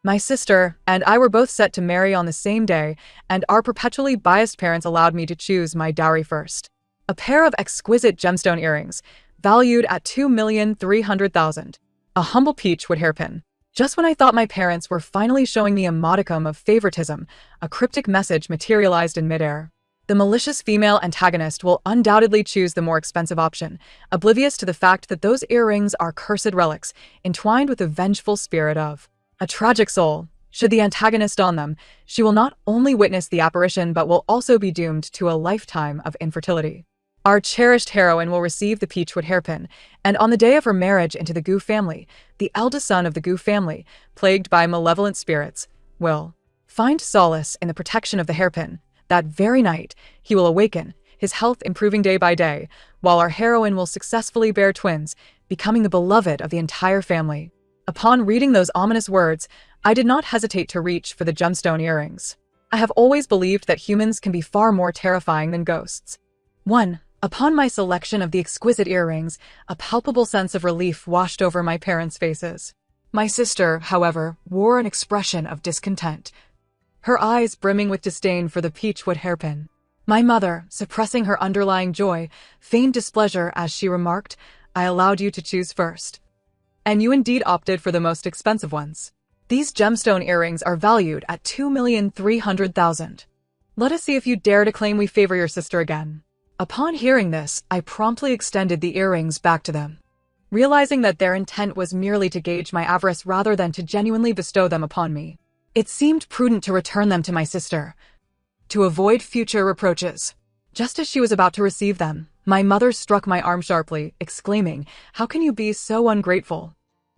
My sister and I were both set to marry on the same day, and our perpetually biased parents allowed me to choose my dowry first. A pair of exquisite gemstone earrings, valued at $2,300,000. A humble peachwood hairpin. Just when I thought my parents were finally showing me a modicum of favoritism, a cryptic message materialized in midair. The malicious female antagonist will undoubtedly choose the more expensive option, oblivious to the fact that those earrings are cursed relics, entwined with the vengeful spirit of a tragic soul. Should the antagonist don them, she will not only witness the apparition but will also be doomed to a lifetime of infertility. Our cherished heroine will receive the peachwood hairpin, and on the day of her marriage into the Gu family, the eldest son of the Gu family, plagued by malevolent spirits, will find solace in the protection of the hairpin. That very night, he will awaken, his health improving day by day, while our heroine will successfully bear twins, becoming the beloved of the entire family. Upon reading those ominous words, I did not hesitate to reach for the gemstone earrings. I have always believed that humans can be far more terrifying than ghosts. 1. Upon my selection of the exquisite earrings, a palpable sense of relief washed over my parents' faces. My sister, however, wore an expression of discontent, her eyes brimming with disdain for the peachwood hairpin. My mother, suppressing her underlying joy, feigned displeasure as she remarked, "I allowed you to choose first. And you indeed opted for the most expensive ones. These gemstone earrings are valued at $2,300,000. Let us see if you dare to claim we favor your sister again." Upon hearing this, I promptly extended the earrings back to them, realizing that their intent was merely to gauge my avarice rather than to genuinely bestow them upon me. It seemed prudent to return them to my sister, to avoid future reproaches. Just as she was about to receive them, my mother struck my arm sharply, exclaiming, "How can you be so ungrateful?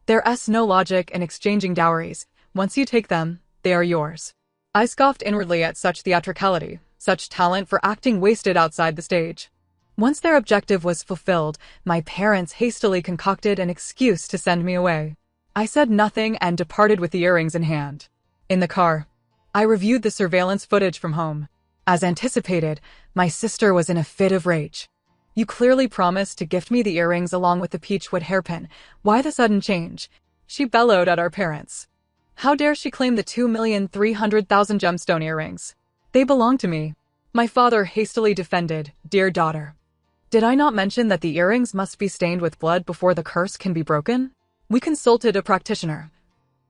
There's no logic in exchanging dowries. Once you take them, they are yours." I scoffed inwardly at such theatricality, such talent for acting wasted outside the stage. Once their objective was fulfilled, my parents hastily concocted an excuse to send me away. I said nothing and departed with the earrings in hand. In the car, I reviewed the surveillance footage from home. As anticipated, my sister was in a fit of rage. "You clearly promised to gift me the earrings along with the peachwood hairpin. Why the sudden change?" she bellowed at our parents. "How dare she claim the $2,300,000 gemstone earrings? They belong to me." My father hastily defended, "Dear daughter, did I not mention that the earrings must be stained with blood before the curse can be broken? We consulted a practitioner,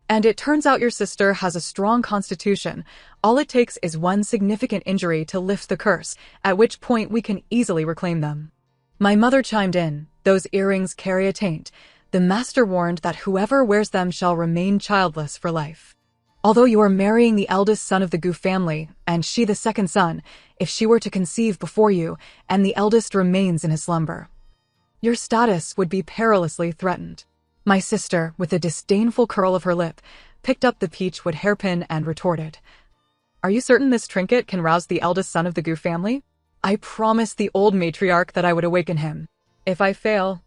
and it turns out your sister has a strong constitution. All it takes is one significant injury to lift the curse, at which point we can easily reclaim them." My mother chimed in, "Those earrings carry a taint. The master warned that whoever wears them shall remain childless for life. Although you are marrying the eldest son of the Gu family, and she the second son, if she were to conceive before you, and the eldest remains in his slumber, your status would be perilously threatened." My sister, with a disdainful curl of her lip, picked up the peachwood hairpin and retorted, "Are you certain this trinket can rouse the eldest son of the Gu family? I promised the old matriarch that I would awaken him. If I fail,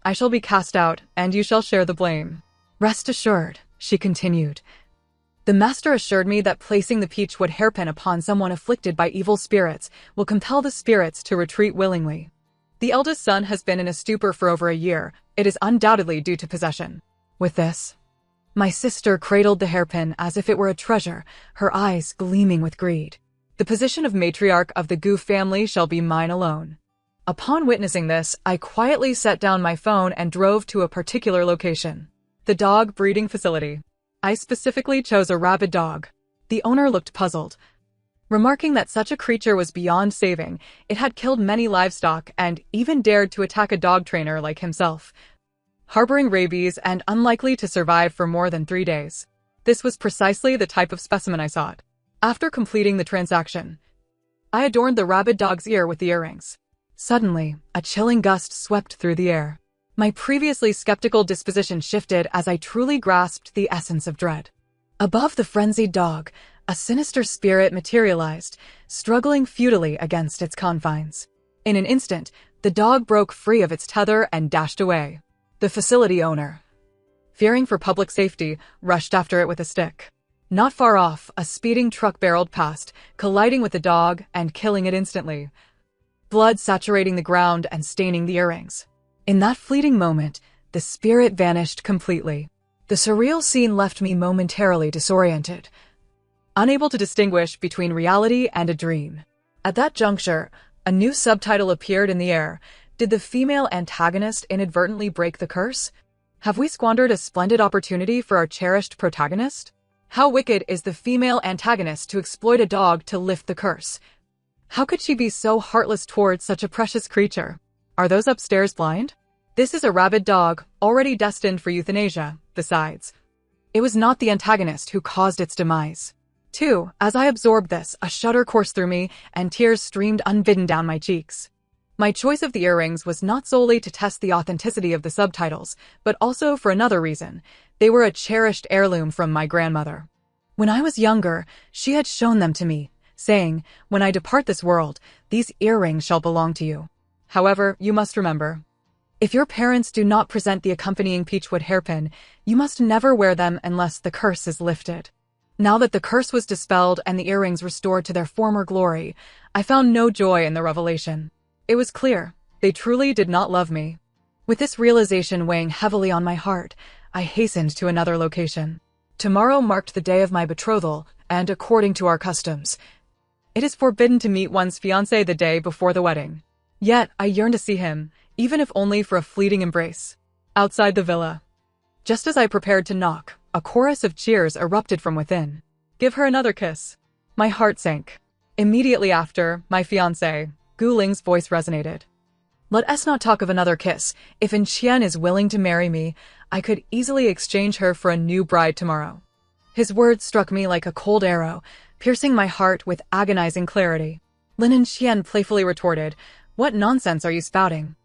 I shall be cast out, and you shall share the blame. Rest assured," she continued. "The master assured me that placing the peachwood hairpin upon someone afflicted by evil spirits will compel the spirits to retreat willingly. The eldest son has been in a stupor for over a year. It is undoubtedly due to possession." With this, my sister cradled the hairpin as if it were a treasure, her eyes gleaming with greed. "The position of matriarch of the Gu family shall be mine alone." Upon witnessing this, I quietly set down my phone and drove to a particular location, the dog breeding facility. I specifically chose a rabid dog. The owner looked puzzled, remarking that such a creature was beyond saving. It had killed many livestock and even dared to attack a dog trainer like himself, harboring rabies and unlikely to survive for more than 3 days. This was precisely the type of specimen I sought. After completing the transaction, I adorned the rabid dog's ear with the earrings. Suddenly, a chilling gust swept through the air. My previously skeptical disposition shifted as I truly grasped the essence of dread. Above the frenzied dog, a sinister spirit materialized, struggling futilely against its confines. In an instant, the dog broke free of its tether and dashed away. The facility owner, fearing for public safety, rushed after it with a stick. Not far off, a speeding truck barreled past, colliding with the dog and killing it instantly, blood saturating the ground and staining the earrings. In that fleeting moment, the spirit vanished completely. The surreal scene left me momentarily disoriented, unable to distinguish between reality and a dream. At that juncture, a new subtitle appeared in the air. Did the female antagonist inadvertently break the curse? Have we squandered a splendid opportunity for our cherished protagonist? How wicked is the female antagonist to exploit a dog to lift the curse? How could she be so heartless towards such a precious creature? Are those upstairs blind? This is a rabid dog, already destined for euthanasia. Besides, it was not the antagonist who caused its demise. 2. As I absorbed this, a shudder coursed through me, and tears streamed unbidden down my cheeks. My choice of the earrings was not solely to test the authenticity of the subtitles, but also for another reason. They were a cherished heirloom from my grandmother. When I was younger, she had shown them to me, saying, "When I depart this world, these earrings shall belong to you." However, you must remember, if your parents do not present the accompanying peachwood hairpin, you must never wear them unless the curse is lifted. Now that the curse was dispelled and the earrings restored to their former glory, I found no joy in the revelation. It was clear, they truly did not love me. With this realization weighing heavily on my heart, I hastened to another location. Tomorrow marked the day of my betrothal, and according to our customs, it is forbidden to meet one's fiancé the day before the wedding. Yet, I yearned to see him, even if only for a fleeting embrace. Outside the villa, just as I prepared to knock, a chorus of cheers erupted from within. "Give her another kiss." My heart sank. Immediately after, my fiancé, Gu Ling's voice resonated. "Let us not talk of another kiss. If Qian is willing to marry me, I could easily exchange her for a new bride tomorrow." His words struck me like a cold arrow, piercing my heart with agonizing clarity. Lin Qian playfully retorted, "What nonsense are you spouting?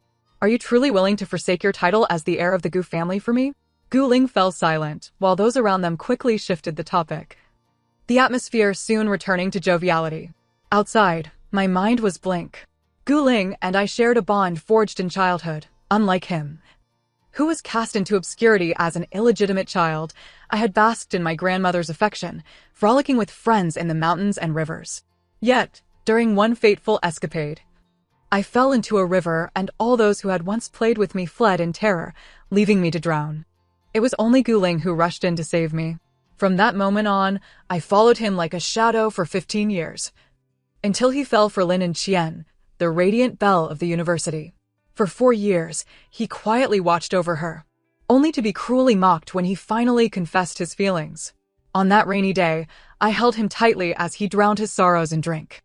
Are you truly willing to forsake your title as the heir of the Gu family for me?" Gu Ling fell silent, while those around them quickly shifted the topic, the atmosphere soon returning to joviality. Outside, my mind was blank. Gu Ling and I shared a bond forged in childhood. Unlike him, who was cast into obscurity as an illegitimate child, I had basked in my grandmother's affection, frolicking with friends in the mountains and rivers. Yet, during one fateful escapade, I fell into a river, and all those who had once played with me fled in terror, leaving me to drown. It was only Gu Ling who rushed in to save me. From that moment on, I followed him like a shadow for 15 years, until he fell for Lin Qian, the radiant belle of the university. For 4 years, he quietly watched over her, only to be cruelly mocked when he finally confessed his feelings. On that rainy day, I held him tightly as he drowned his sorrows in drink.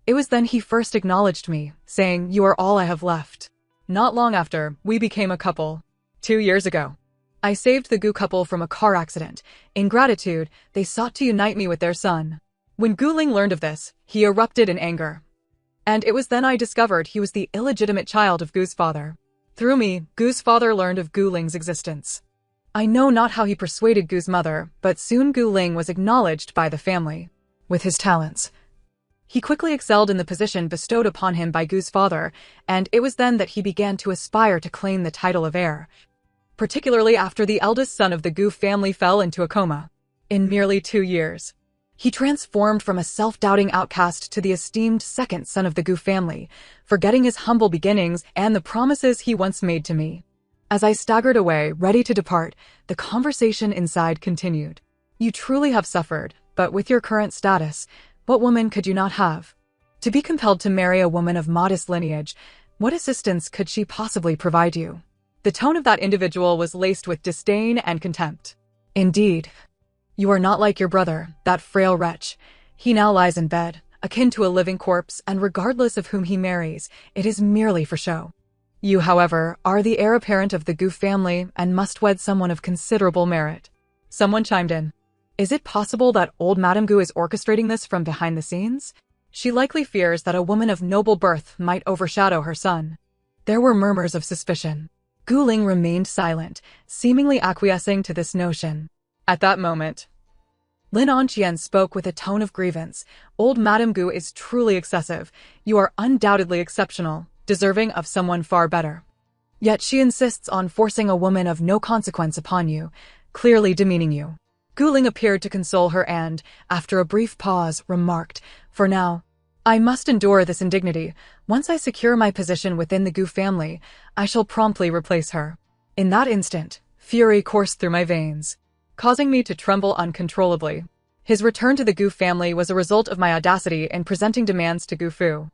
It was then he first acknowledged me, saying, "You are all I have left." Not long after, we became a couple. 2 years ago, I saved the Gu couple from a car accident. In gratitude, they sought to unite me with their son. When Gu Ling learned of this, he erupted in anger. And it was then I discovered he was the illegitimate child of Gu's father. Through me, Gu's father learned of Gu Ling's existence. I know not how he persuaded Gu's mother, but soon Gu Ling was acknowledged by the family. With his talents, he quickly excelled in the position bestowed upon him by Gu's father, and it was then that he began to aspire to claim the title of heir, particularly after the eldest son of the Gu family fell into a coma. In merely 2 years, he transformed from a self-doubting outcast to the esteemed second son of the Gu family, forgetting his humble beginnings and the promises he once made to me. As I staggered away, ready to depart, the conversation inside continued. "You truly have suffered, but with your current status, what woman could you not have? To be compelled to marry a woman of modest lineage, what assistance could she possibly provide you?" The tone of that individual was laced with disdain and contempt. "Indeed, you are not like your brother, that frail wretch. He now lies in bed, akin to a living corpse, and regardless of whom he marries, it is merely for show. You, however, are the heir apparent of the Gu family and must wed someone of considerable merit." Someone chimed in. "Is it possible that old Madame Gu is orchestrating this from behind the scenes? She likely fears that a woman of noble birth might overshadow her son." There were murmurs of suspicion. Gu Ling remained silent, seemingly acquiescing to this notion. At that moment, Lin Qian spoke with a tone of grievance. "Old Madame Gu is truly excessive. You are undoubtedly exceptional, deserving of someone far better. Yet she insists on forcing a woman of no consequence upon you, clearly demeaning you." Gu Ling appeared to console her and, after a brief pause, remarked, "For now, I must endure this indignity. Once I secure my position within the Gu family, I shall promptly replace her." In that instant, fury coursed through my veins. causing me to tremble uncontrollably. His return to the Gu family was a result of my audacity in presenting demands to Gu Fu.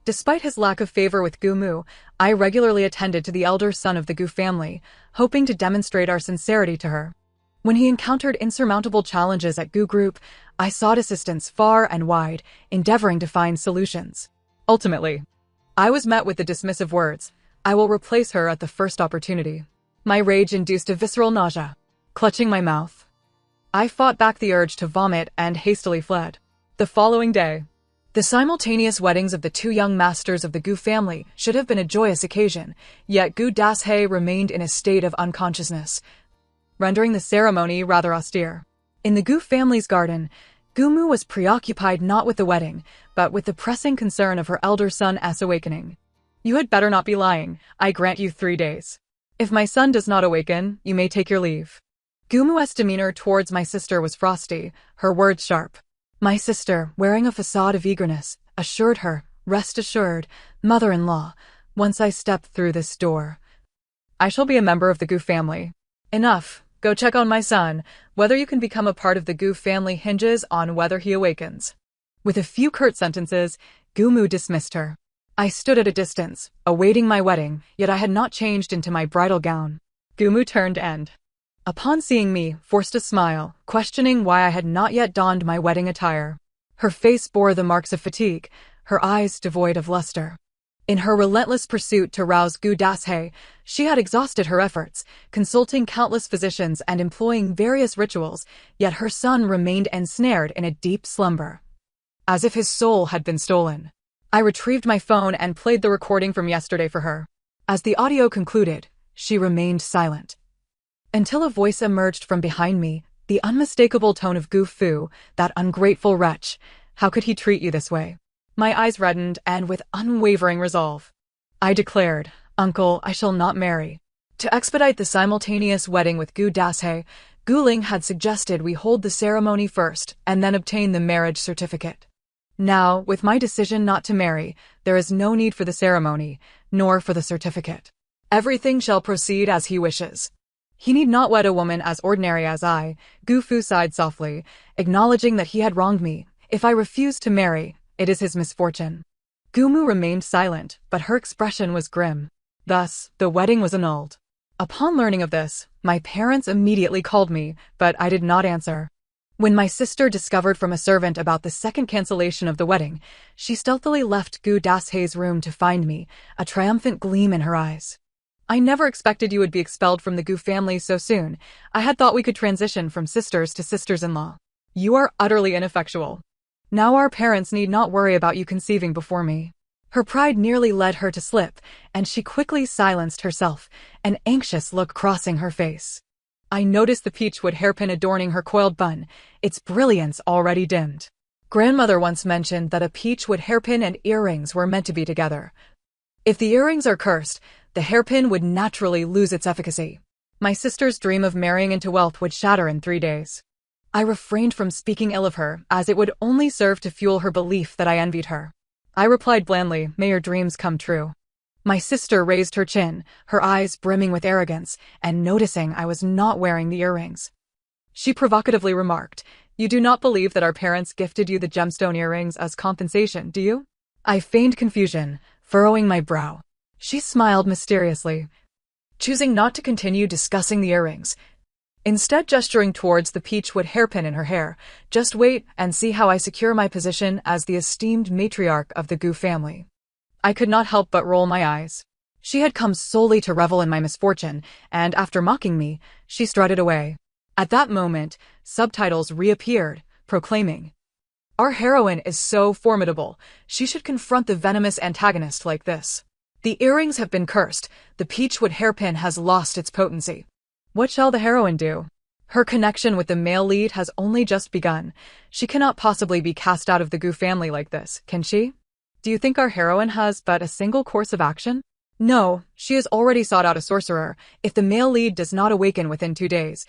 Despite his lack of favor with Gu Mu, I regularly attended to the elder son of the Gu family, hoping to demonstrate our sincerity to her. When he encountered insurmountable challenges at Gu Group, I sought assistance far and wide, endeavoring to find solutions. Ultimately, I was met with the dismissive words, "I will replace her at the first opportunity." My rage induced a visceral nausea. Clutching my mouth, I fought back the urge to vomit and hastily fled. The following day, the simultaneous weddings of the two young masters of the Gu family should have been a joyous occasion, yet Gu Dashye remained in a state of unconsciousness, rendering the ceremony rather austere. In the Gu family's garden, Gu Mu was preoccupied not with the wedding, but with the pressing concern of her elder son's awakening. "You had better not be lying. I grant you 3 days. If my son does not awaken, you may take your leave." Gu Mu's demeanor towards my sister was frosty, her words sharp. My sister, wearing a facade of eagerness, assured her, "Rest assured, mother-in-law, once I step through this door, I shall be a member of the Gu family. Enough. Go check on my son. Whether you can become a part of the Gu family hinges on whether he awakens." With a few curt sentences, Gu Mu dismissed her. I stood at a distance, awaiting my wedding, yet I had not changed into my bridal gown. Gu Mu turned and, upon seeing me, forced a smile, questioning why I had not yet donned my wedding attire. Her face bore the marks of fatigue, her eyes devoid of luster. In her relentless pursuit to rouse Gu Dashye, she had exhausted her efforts, consulting countless physicians and employing various rituals, yet her son remained ensnared in a deep slumber, as if his soul had been stolen. I retrieved my phone and played the recording from yesterday for her. As the audio concluded, she remained silent, until a voice emerged from behind me, the unmistakable tone of Gu Fu, "That ungrateful wretch. How could he treat you this way?" My eyes reddened, and with unwavering resolve, I declared, "Uncle, I shall not marry." To expedite the simultaneous wedding with Gu Dashye, Gu Ling had suggested we hold the ceremony first and then obtain the marriage certificate. Now, with my decision not to marry, there is no need for the ceremony, nor for the certificate. Everything shall proceed as he wishes. He need not wed a woman as ordinary as I. Gu Fu sighed softly, acknowledging that he had wronged me. If I refuse to marry, it is his misfortune. Gu Mu remained silent, but her expression was grim. Thus, the wedding was annulled. Upon learning of this, my parents immediately called me, but I did not answer. When my sister discovered from a servant about the second cancellation of the wedding, she stealthily left Gu Dashye's room to find me, a triumphant gleam in her eyes. "I never expected you would be expelled from the Gu family so soon. I had thought we could transition from sisters to sisters-in-law. You are utterly ineffectual. Now our parents need not worry about you conceiving before me." Her pride nearly led her to slip, and she quickly silenced herself, an anxious look crossing her face. I noticed the peachwood hairpin adorning her coiled bun, its brilliance already dimmed. Grandmother once mentioned that a peachwood hairpin and earrings were meant to be together. If the earrings are cursed, the hairpin would naturally lose its efficacy. My sister's dream of marrying into wealth would shatter in 3 days. I refrained from speaking ill of her, as it would only serve to fuel her belief that I envied her. I replied blandly, "May your dreams come true." My sister raised her chin, her eyes brimming with arrogance, and noticing I was not wearing the earrings, she provocatively remarked, "You do not believe that our parents gifted you the gemstone earrings as compensation, do you?" I feigned confusion, furrowing my brow. She smiled mysteriously, choosing not to continue discussing the earrings, instead gesturing towards the peachwood hairpin in her hair. "Just wait and see how I secure my position as the esteemed matriarch of the Gu family." I could not help but roll my eyes. She had come solely to revel in my misfortune, and after mocking me, she strutted away. At that moment, subtitles reappeared, proclaiming, "Our heroine is so formidable, she should confront the venomous antagonist like this. The earrings have been cursed, the peachwood hairpin has lost its potency. What shall the heroine do? Her connection with the male lead has only just begun. She cannot possibly be cast out of the Gu family like this, can she? Do you think our heroine has but a single course of action? No, she has already sought out a sorcerer. If the male lead does not awaken within 2 days,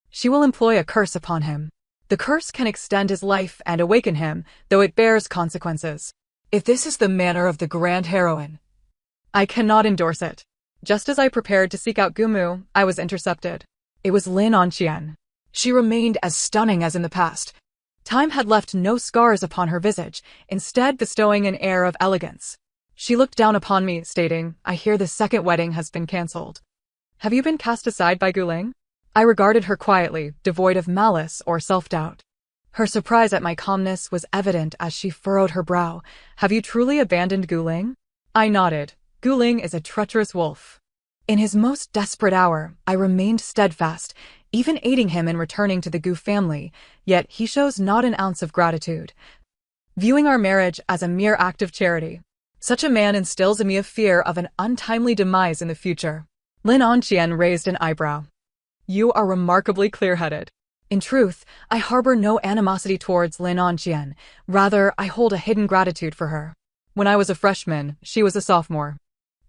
she will employ a curse upon him. The curse can extend his life and awaken him, though it bears consequences. If this is the manner of the grand heroine, I cannot endorse it." Just as I prepared to seek out Gu Mu, I was intercepted. It was Lin Onqian. She remained as stunning as in the past. Time had left no scars upon her visage, instead bestowing an air of elegance. She looked down upon me, stating, "I hear the second wedding has been cancelled. Have you been cast aside by Guling?" I regarded her quietly, devoid of malice or self-doubt. Her surprise at my calmness was evident as she furrowed her brow. "Have you truly abandoned Guling?" I nodded. "Guling is a treacherous wolf. In his most desperate hour, I remained steadfast, even aiding him in returning to the Gu family, yet he shows not an ounce of gratitude, viewing our marriage as a mere act of charity. Such a man instills in me a fear of an untimely demise in the future." Lin Anqian raised an eyebrow. "You are remarkably clear-headed." In truth, I harbor no animosity towards Lin Anqian. Rather, I hold a hidden gratitude for her. When I was a freshman, she was a sophomore.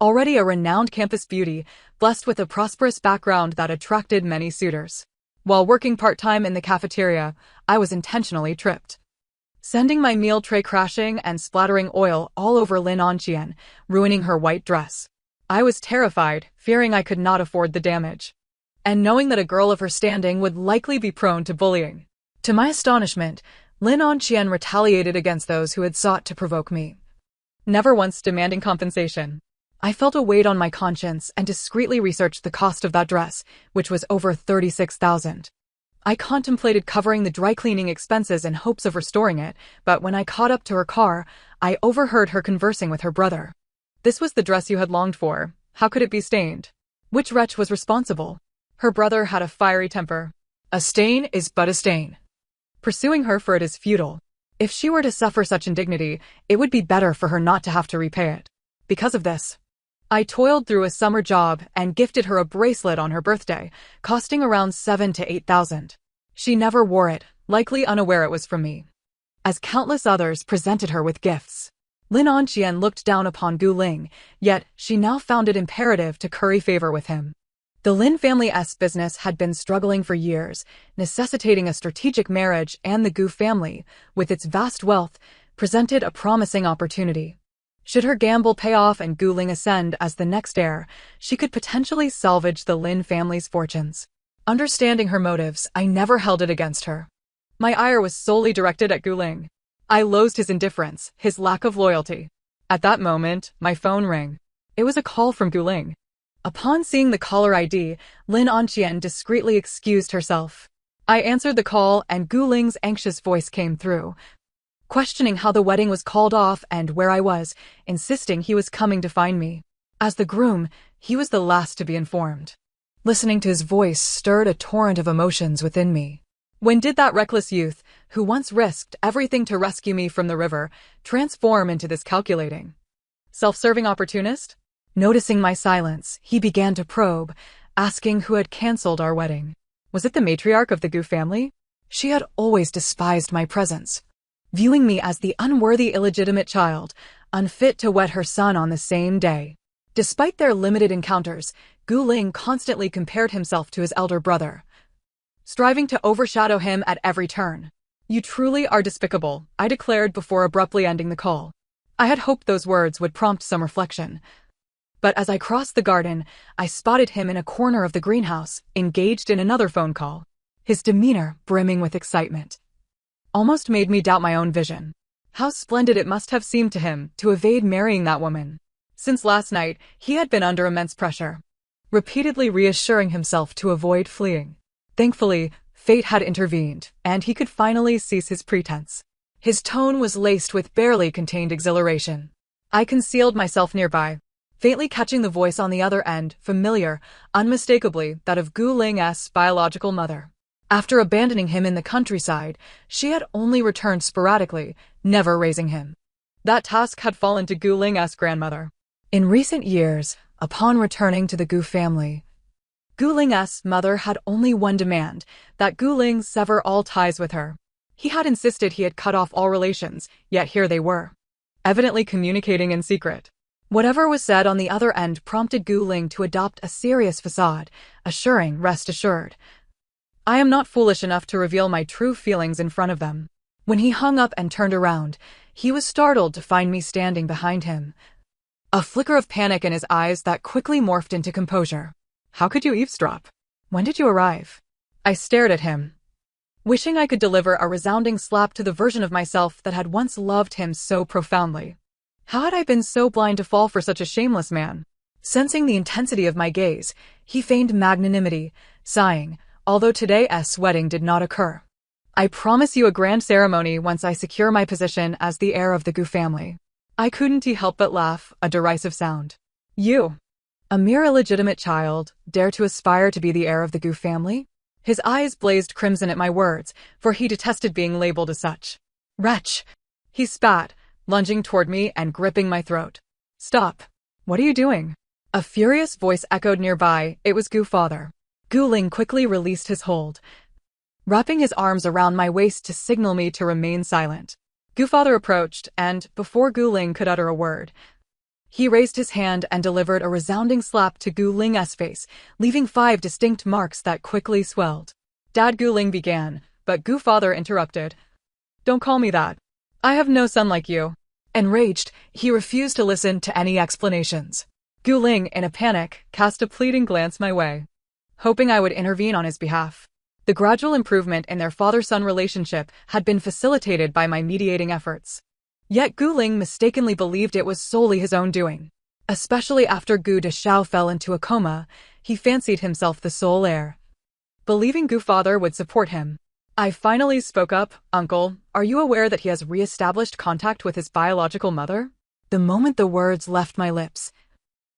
Already a renowned campus beauty, blessed with a prosperous background that attracted many suitors. While working part-time in the cafeteria, I was intentionally tripped, sending my meal tray crashing and splattering oil all over Lin Anqian, ruining her white dress. I was terrified, fearing I could not afford the damage, and knowing that a girl of her standing would likely be prone to bullying. To my astonishment, Lin Anqian retaliated against those who had sought to provoke me, never once demanding compensation. I felt a weight on my conscience and discreetly researched the cost of that dress, which was over 36,000. I contemplated covering the dry cleaning expenses in hopes of restoring it, but when I caught up to her car, I overheard her conversing with her brother. "This was the dress you had longed for. How could it be stained? Which wretch was responsible?" Her brother had a fiery temper. "A stain is but a stain. Pursuing her for it is futile. If she were to suffer such indignity, it would be better for her not to have to repay it." Because of this, I toiled through a summer job and gifted her a bracelet on her birthday, costing around 7,000 to 8,000. She never wore it, likely unaware it was from me, as countless others presented her with gifts. Lin Anqian looked down upon Gu Ling, yet she now found it imperative to curry favor with him. The Lin family's business had been struggling for years, necessitating a strategic marriage, and the Gu family, with its vast wealth, presented a promising opportunity. Should her gamble pay off and Gu Ling ascend as the next heir, she could potentially salvage the Lin family's fortunes. Understanding her motives, I never held it against her. My ire was solely directed at Gu Ling. I loathed his indifference, his lack of loyalty. At that moment, my phone rang. It was a call from Gu Ling. Upon seeing the caller ID, Lin Anqian discreetly excused herself. I answered the call and Gu Ling's anxious voice came through, questioning how the wedding was called off and where I was, insisting he was coming to find me. As the groom, he was the last to be informed. Listening to his voice stirred a torrent of emotions within me. When did that reckless youth, who once risked everything to rescue me from the river, transform into this calculating, self-serving opportunist? Noticing my silence, he began to probe, asking who had cancelled our wedding. Was it the matriarch of the Gu family? She had always despised my presence, viewing me as the unworthy illegitimate child, unfit to wed her son on the same day. Despite their limited encounters, Gu Ling constantly compared himself to his elder brother, striving to overshadow him at every turn. "You truly are despicable," I declared before abruptly ending the call. I had hoped those words would prompt some reflection, but as I crossed the garden, I spotted him in a corner of the greenhouse, engaged in another phone call. His demeanor, brimming with excitement, almost made me doubt my own vision. How splendid it must have seemed to him to evade marrying that woman. Since last night, he had been under immense pressure, repeatedly reassuring himself to avoid fleeing. Thankfully, fate had intervened, and he could finally cease his pretense. His tone was laced with barely contained exhilaration. I concealed myself nearby, faintly catching the voice on the other end, familiar, unmistakably that of Gu Ling's biological mother. After abandoning him in the countryside, she had only returned sporadically, never raising him. That task had fallen to Gu Ling's grandmother. In recent years, upon returning to the Gu family, Gu Ling's mother had only one demand, that Gu Ling sever all ties with her. He had insisted he had cut off all relations, yet here they were, evidently communicating in secret. Whatever was said on the other end prompted Gu Ling to adopt a serious facade, assuring, "Rest assured, I am not foolish enough to reveal my true feelings in front of them." When he hung up and turned around, he was startled to find me standing behind him, a flicker of panic in his eyes that quickly morphed into composure. "How could you eavesdrop? When did you arrive?" I stared at him, wishing I could deliver a resounding slap to the version of myself that had once loved him so profoundly. How had I been so blind to fall for such a shameless man? Sensing the intensity of my gaze, he feigned magnanimity, sighing, although today's wedding did not occur. I promise you a grand ceremony once I secure my position as the heir of the Gu family. I couldn't help but laugh, a derisive sound. You, a mere illegitimate child, dare to aspire to be the heir of the Gu family? His eyes blazed crimson at my words, for he detested being labeled as such. Wretch! He spat, lunging toward me and gripping my throat. Stop! What are you doing? A furious voice echoed nearby. It was Gu father. Gu Ling quickly released his hold, wrapping his arms around my waist to signal me to remain silent. Gu father approached, and, before Gu Ling could utter a word, he raised his hand and delivered a resounding slap to Gu Ling's face, leaving 5 distinct marks that quickly swelled. Dad, Gu Ling began, but Gu father interrupted. Don't call me that. I have no son like you. Enraged, he refused to listen to any explanations. Gu Ling, in a panic, cast a pleading glance my way, hoping I would intervene on his behalf. The gradual improvement in their father-son relationship had been facilitated by my mediating efforts. Yet Gu Ling mistakenly believed it was solely his own doing. Especially after Gu Deshao fell into a coma, he fancied himself the sole heir, believing Gu father would support him. I finally spoke up. Uncle, are you aware that he has re-established contact with his biological mother? The moment the words left my lips,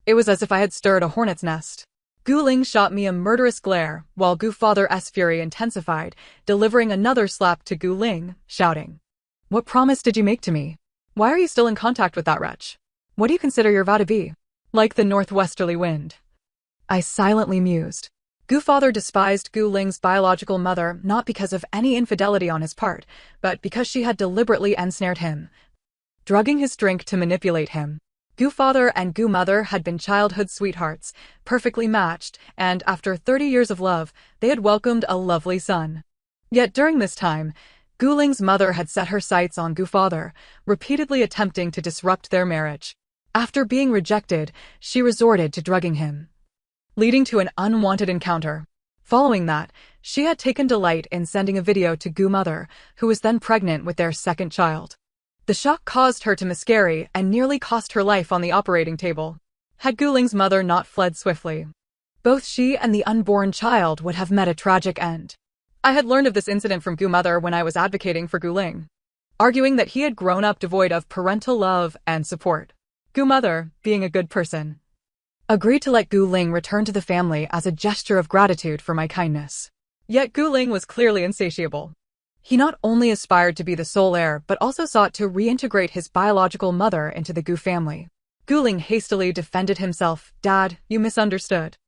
it was as if I had stirred a hornet's nest. Gu Ling shot me a murderous glare, while Gu father's fury intensified, delivering another slap to Gu Ling, shouting, What promise did you make to me? Why are you still in contact with that wretch? What do you consider your vow to be? Like the northwesterly wind. I silently mused. Gu father despised Gu Ling's biological mother not because of any infidelity on his part, but because she had deliberately ensnared him, drugging his drink to manipulate him. Gu father and Gu mother had been childhood sweethearts, perfectly matched, and after 30 years of love, they had welcomed a lovely son. Yet during this time, Gu Ling's mother had set her sights on Gu father, repeatedly attempting to disrupt their marriage. After being rejected, she resorted to drugging him, leading to an unwanted encounter. Following that, she had taken delight in sending a video to Gu mother, who was then pregnant with their second child. The shock caused her to miscarry and nearly cost her life on the operating table. Had Gu Ling's mother not fled swiftly, both she and the unborn child would have met a tragic end. I had learned of this incident from Gu mother when I was advocating for Gu Ling, arguing that he had grown up devoid of parental love and support. Gu mother, being a good person, agreed to let Gu Ling return to the family as a gesture of gratitude for my kindness. Yet Gu Ling was clearly insatiable. He not only aspired to be the sole heir but also sought to reintegrate his biological mother into the Gu family. Gu Ling hastily defended himself. Dad, you misunderstood.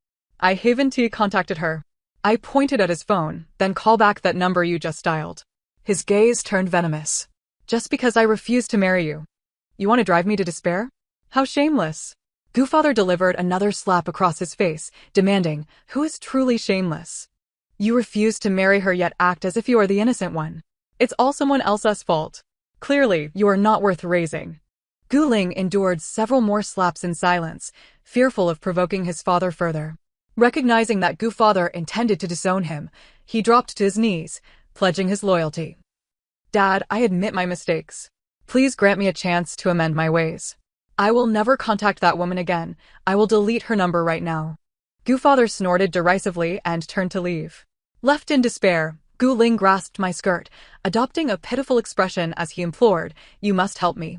I haven't contacted her. I pointed at his phone, then call back that number you just dialed. His gaze turned venomous. Just because I refused to marry you, you want to drive me to despair? How shameless. Gu father delivered another slap across his face, demanding, Who is truly shameless? You refuse to marry her yet act as if you are the innocent one. It's all someone else's fault. Clearly, you are not worth raising. Gu Ling endured several more slaps in silence, fearful of provoking his father further. Recognizing that Gu father intended to disown him, he dropped to his knees, pledging his loyalty. Dad, I admit my mistakes. Please grant me a chance to amend my ways. I will never contact that woman again. I will delete her number right now. Gu father snorted derisively and turned to leave. Left in despair, Gu Ling grasped my skirt, adopting a pitiful expression as he implored, You must help me.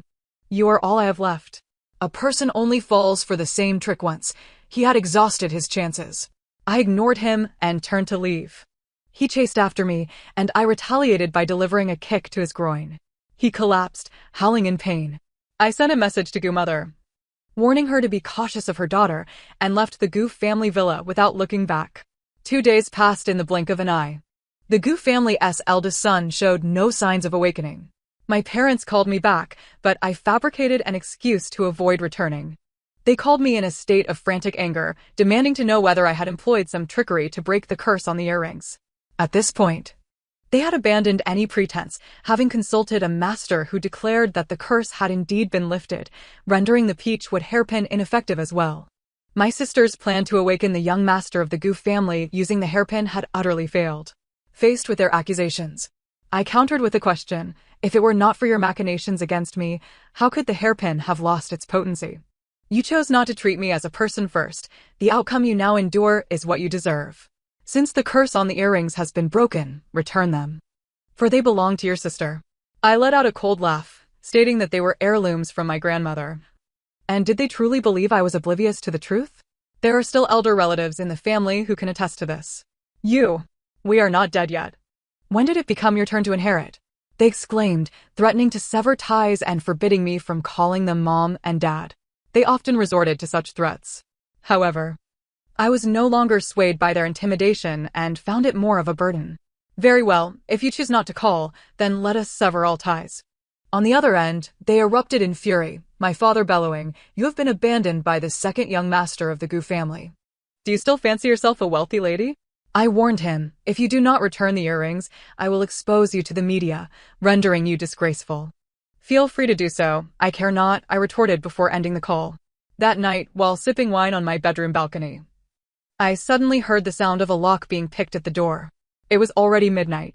You are all I have left. A person only falls for the same trick once. He had exhausted his chances. I ignored him and turned to leave. He chased after me, and I retaliated by delivering a kick to his groin. He collapsed, howling in pain. I sent a message to Gu mother, warning her to be cautious of her daughter, and left the Gu family villa without looking back. 2 days passed in the blink of an eye. The Gu family's eldest son showed no signs of awakening. My parents called me back, but I fabricated an excuse to avoid returning. They called me in a state of frantic anger, demanding to know whether I had employed some trickery to break the curse on the earrings. At this point, they had abandoned any pretense, having consulted a master who declared that the curse had indeed been lifted, rendering the peachwood hairpin ineffective as well. My sister's plan to awaken the young master of the Gu family using the hairpin had utterly failed. Faced with their accusations, I countered with a question. If it were not for your machinations against me, how could the hairpin have lost its potency? You chose not to treat me as a person first. The outcome you now endure is what you deserve. Since the curse on the earrings has been broken, return them, for they belong to your sister. I let out a cold laugh, stating that they were heirlooms from my grandmother. And did they truly believe I was oblivious to the truth? There are still elder relatives in the family who can attest to this. We are not dead yet. When did it become your turn to inherit? They exclaimed, threatening to sever ties and forbidding me from calling them mom and dad. They often resorted to such threats. However, I was no longer swayed by their intimidation and found it more of a burden. Very well, if you choose not to call, then let us sever all ties. On the other end, they erupted in fury, my father bellowing, "You have been abandoned by the second young master of the Gu family. Do you still fancy yourself a wealthy lady?" I warned him, "If you do not return the earrings, I will expose you to the media, rendering you disgraceful." "Feel free to do so, I care not," I retorted before ending the call. That night, while sipping wine on my bedroom balcony, I suddenly heard the sound of a lock being picked at the door. It was already midnight.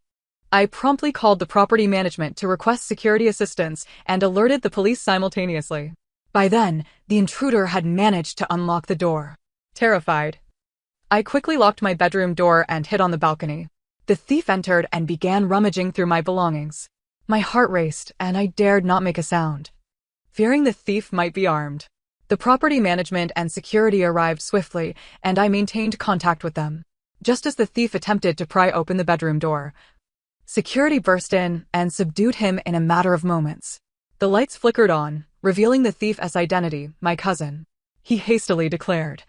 I promptly called the property management to request security assistance and alerted the police simultaneously. By then, the intruder had managed to unlock the door. Terrified, I quickly locked my bedroom door and hid on the balcony. The thief entered and began rummaging through my belongings. My heart raced, and I dared not make a sound, fearing the thief might be armed. The property management and security arrived swiftly, and I maintained contact with them. Just as the thief attempted to pry open the bedroom door, security burst in and subdued him in a matter of moments. The lights flickered on, revealing the thief's identity, my cousin. He hastily declared,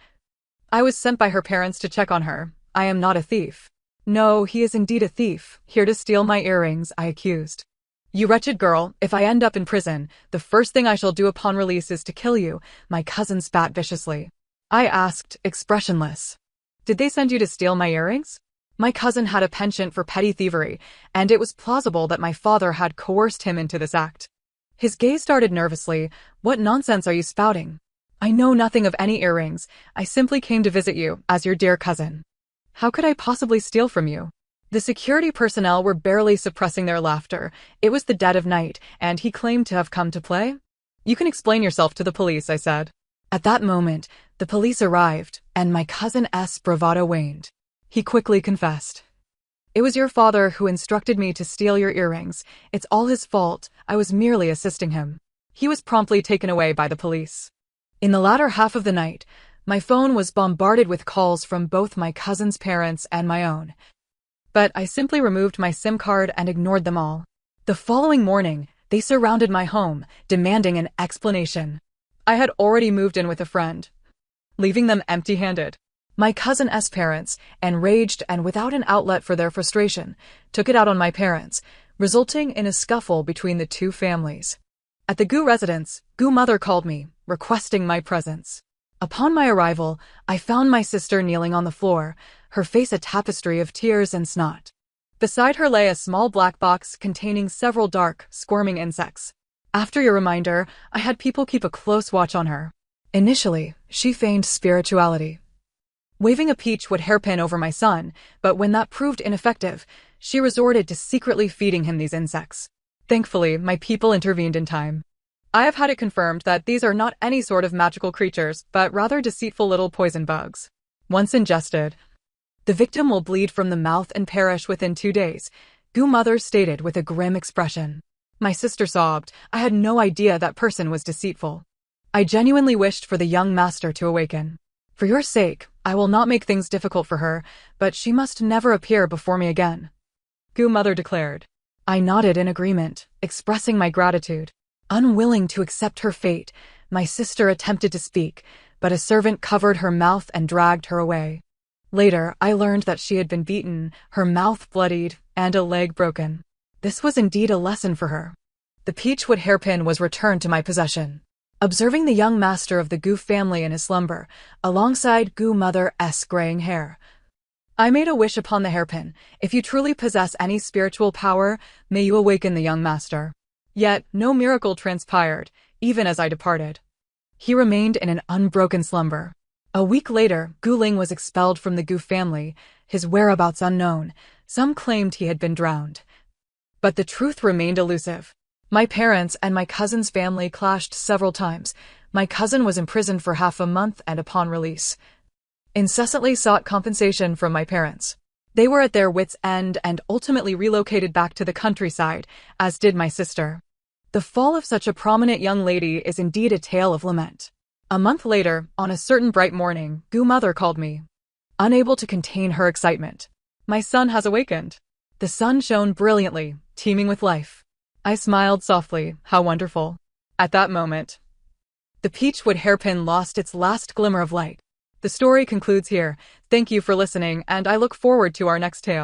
"I was sent by her parents to check on her. I am not a thief." "No, he is indeed a thief, here to steal my earrings," I accused. "You wretched girl, if I end up in prison, the first thing I shall do upon release is to kill you," my cousin spat viciously. I asked, expressionless, "Did they send you to steal my earrings?" My cousin had a penchant for petty thievery, and it was plausible that my father had coerced him into this act. His gaze darted nervously. "What nonsense are you spouting? I know nothing of any earrings. I simply came to visit you, as your dear cousin. How could I possibly steal from you?" The security personnel were barely suppressing their laughter. It was the dead of night, and he claimed to have come to play? "You can explain yourself to the police," I said. At that moment, the police arrived, and my cousin's bravado waned. He quickly confessed. "It was your father who instructed me to steal your earrings. It's all his fault. I was merely assisting him." He was promptly taken away by the police. In the latter half of the night, my phone was bombarded with calls from both my cousin's parents and my own. But I simply removed my SIM card and ignored them all. The following morning, they surrounded my home, demanding an explanation. I had already moved in with a friend, leaving them empty-handed. My cousin's parents, enraged and without an outlet for their frustration, took it out on my parents, resulting in a scuffle between the two families. At the Gu residence, Gu mother called me, requesting my presence. Upon my arrival, I found my sister kneeling on the floor, her face a tapestry of tears and snot. Beside her lay a small black box containing several dark, squirming insects. After your reminder, I had people keep a close watch on her. Initially, she feigned spirituality, waving a peachwood hairpin over my son, but when that proved ineffective, she resorted to secretly feeding him these insects. Thankfully, my people intervened in time. I have had it confirmed that these are not any sort of magical creatures, but rather deceitful little poison bugs. Once ingested, the victim will bleed from the mouth and perish within 2 days, Gu mother stated with a grim expression. My sister sobbed. I had no idea that person was deceitful. I genuinely wished for the young master to awaken. For your sake, I will not make things difficult for her, but she must never appear before me again, Gu mother declared. I nodded in agreement, expressing my gratitude. Unwilling to accept her fate, my sister attempted to speak, but a servant covered her mouth and dragged her away. Later, I learned that she had been beaten, her mouth bloodied, and a leg broken. This was indeed a lesson for her. The peachwood hairpin was returned to my possession. Observing the young master of the Gu family in his slumber, alongside Gu mother's graying hair, I made a wish upon the hairpin. If you truly possess any spiritual power, may you awaken the young master. Yet, no miracle transpired, even as I departed. He remained in an unbroken slumber. A week later, Gu Ling was expelled from the Gu family, his whereabouts unknown. Some claimed he had been drowned. But the truth remained elusive. My parents and my cousin's family clashed several times. My cousin was imprisoned for half a month and upon release, incessantly sought compensation from my parents. They were at their wits' end and ultimately relocated back to the countryside, as did my sister. The fall of such a prominent young lady is indeed a tale of lament. A month later, on a certain bright morning, Goo Mother called me. Unable to contain her excitement. My son has awakened. The sun shone brilliantly, teeming with life. I smiled softly. How wonderful. At that moment, the peachwood hairpin lost its last glimmer of light. The story concludes here. Thank you for listening, and I look forward to our next tale.